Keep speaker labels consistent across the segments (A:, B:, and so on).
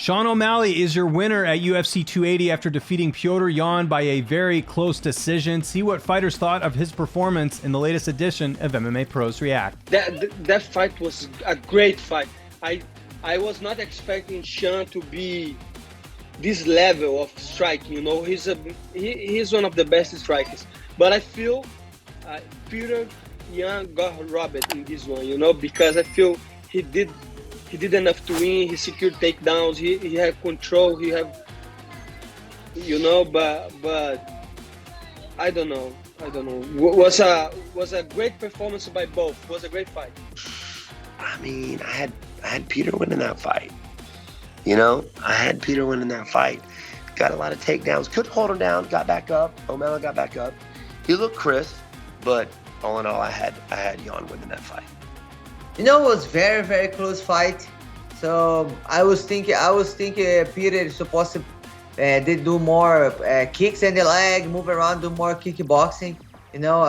A: Sean O'Malley is your winner at UFC 280 after defeating Petr Yan by a very close decision. See what fighters thought of his performance in the latest edition of MMA Pros React.
B: That fight was a great fight. I was not expecting Sean to be this level of striking. You know, he's one of the best strikers. But I feel Petr Yan got robbed in this one. You know, because I feel he did enough to win. He secured takedowns. He had control. He had, you know, but I don't know. Was a great performance by both. Was a great fight.
C: I mean, I had Petr winning that fight. You know, I had Petr winning that fight. Got a lot of takedowns. Couldn't hold him down. Got back up. O'Malley got back up. He looked crisp, but all in all, I had Yan winning that fight.
D: You know, it was very, very close fight. So I was thinking Petr is supposed to did do more kicks in the leg, move around, do more kickboxing. You know,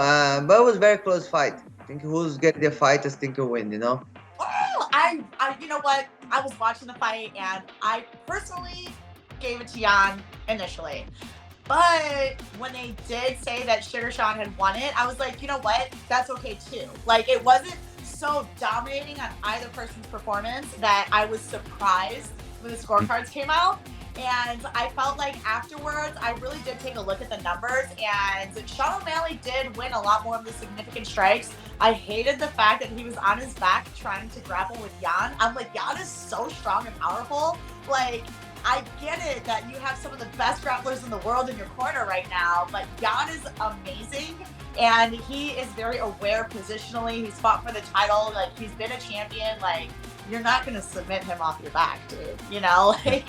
D: but it was very close fight. I think who's getting the fight, I think will win. You know.
E: Oh, you know what? I was watching the fight and I personally gave it to Yan initially. But when they did say that Sugar Sean had won it, I was like, you know what? That's okay too. Like, it wasn't so dominating on either person's performance that I was surprised when the scorecards came out. And I felt like afterwards, I really did take a look at the numbers, and Sean O'Malley did win a lot more of the significant strikes. I hated the fact that he was on his back trying to grapple with Yan. I'm like, Yan is so strong and powerful. Like, I get it that you have some of the best grapplers in the world in your corner right now, but Yan is amazing, and he is very aware positionally. He's fought for the title. Like, he's been a champion. Like, you're not going to submit him off your back, dude. You know, like,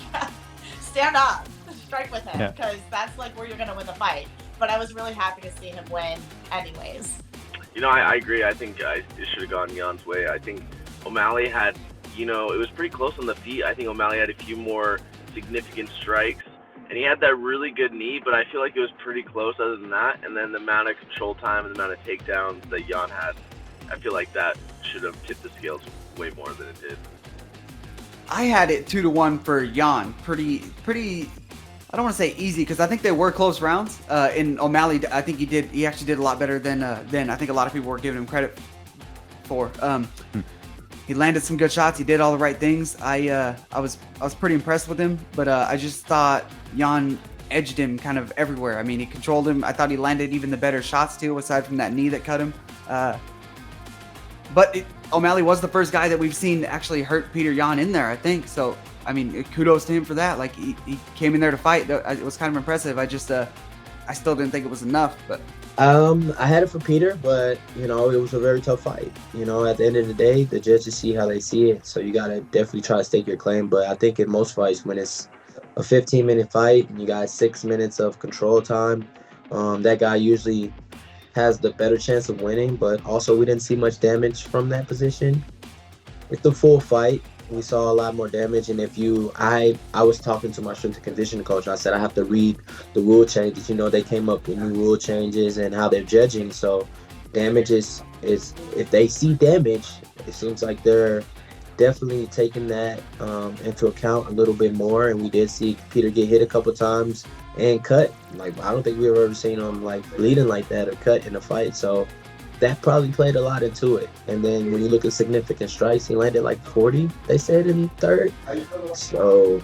E: stand up, strike with him, because that's like where you're going to win the fight. But I was really happy to see him win anyways.
F: You know, I agree. I think it should have gone Jan's way. I think O'Malley had, you know, it was pretty close on the feet. I think O'Malley had a few more significant strikes, and he had that really good knee, but I feel like it was pretty close other than that. And then the amount of control time and the amount of takedowns that Yan had, I feel like that should have tipped the scales way more than it did.
G: I had it 2-1 for Yan. Pretty. I don't want to say easy, because I think they were close rounds. In O'Malley, I think he actually did a lot better than I think a lot of people were giving him credit for. He landed some good shots. He did all the right things. I was pretty impressed with him, but I just thought Yan edged him kind of everywhere. I mean, he controlled him. I thought he landed even the better shots too, aside from that knee that cut him. But O'Malley was the first guy that we've seen actually hurt Petr Yan in there, I think. So, I mean, kudos to him for that. Like, he came in there to fight. It was kind of impressive. I still didn't think it was enough, but.
H: I had it for Petr, but, you know, it was a very tough fight. You know, at the end of the day, the judges see how they see it, so you got to definitely try to stake your claim. But I think in most fights, when it's a 15-minute fight and you got 6 minutes of control time, that guy usually has the better chance of winning. But also, we didn't see much damage from that position. It's the full fight. We saw a lot more damage, and I was talking to my strength and conditioning coach, and I said I have to read the rule changes. You know, they came up with new rule changes and how they're judging. So damage is if they see damage, it seems like they're definitely taking that into account a little bit more. And we did see Petr get hit a couple times and cut. Like, I don't think we've ever seen him like bleeding like that or cut in a fight. So that probably played a lot into it. And then when you look at significant strikes, he landed like 40, they said, in third. So,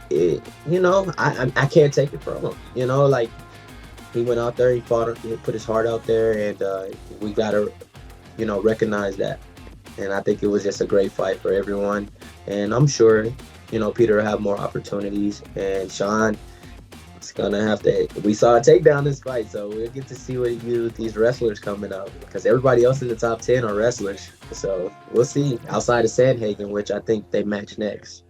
H: you know, I can't take it from him. You know, like, he went out there, he fought, he put his heart out there, and we got to, you know, recognize that. And I think it was just a great fight for everyone. And I'm sure, you know, Petr will have more opportunities. And Sean, gonna have to. We saw a takedown this fight, so we'll get to see what he do with these wrestlers coming up, because everybody else in the top 10 are wrestlers. So we'll see. Outside of Sandhagen, which I think they match next.